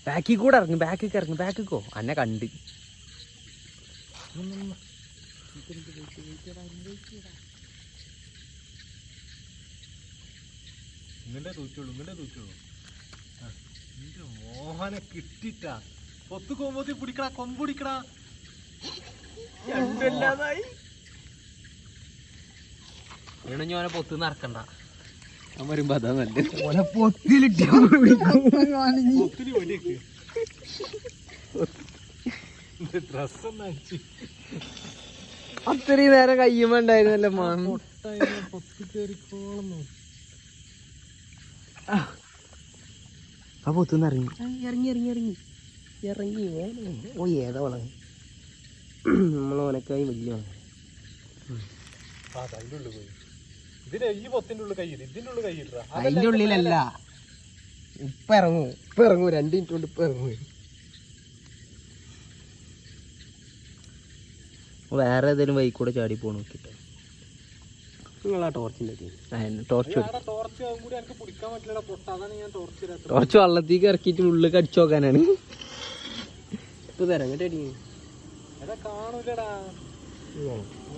ബാക്കിൽ കൂടെ ഇറങ്ങി, ബാക്കിക്കോ അന്നെ കണ്ട്. ഇങ്ങന്റെ തൂച്ചോളൂ. മോഹനെ കിട്ടിട്ടാ പൊത്തു കോമ്പത്തി പിടിക്കടാ, കൊമ്പുടിക്കടാ. രണ്ടല്ലാതായി വീണഞ്ഞോനെ പൊത്തുന്ന് ഇറക്കണ്ട. ഞാൻ വരുമ്പോ അതാ നല്ലത്. പൊത്തിലിട്ട് അത്രയും നേരം കയ്യുമ്പോ ഉണ്ടായിരുന്നല്ലോ ആ പൊത്തുന്ന് ഇറങ്ങി. ഓ ഏതാ വള നമ്മളോനക്കായി വലിയ അതിന്റെ ഉള്ളിലല്ല. ഇപ്പൊ ഇറങ്ങൂ 2 മിനിറ്റ് കൊണ്ട് ഇപ്പൊ ഇറങ്ങൂ. വേറെ ഏതെങ്കിലും വഴി കൂടെ ചാടി പോണ നോക്കിട്ടോ. നിങ്ങളാ ടോർച്ച് വള്ളത്തേക്ക് ഇറക്കിയിട്ട് ഉള്ളിൽ കടിച്ചു നോക്കാനാണ്. ഇപ്പൊ തരാം കേട്ടോ. കാണൂലടാ,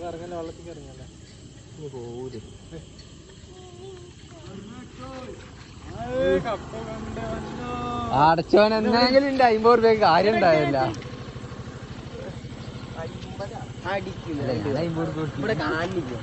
ഇറങ്ങല്ലേ, വള്ളത്തേക്ക് ഇറങ്ങല്ലേ. അടച്ചോൻ എന്തെങ്കിലും ഉണ്ട്. 50 രൂപ കാര്യം ഉണ്ടാവില്ല. 50 രൂപ ഇവിടെ കാണില്ല.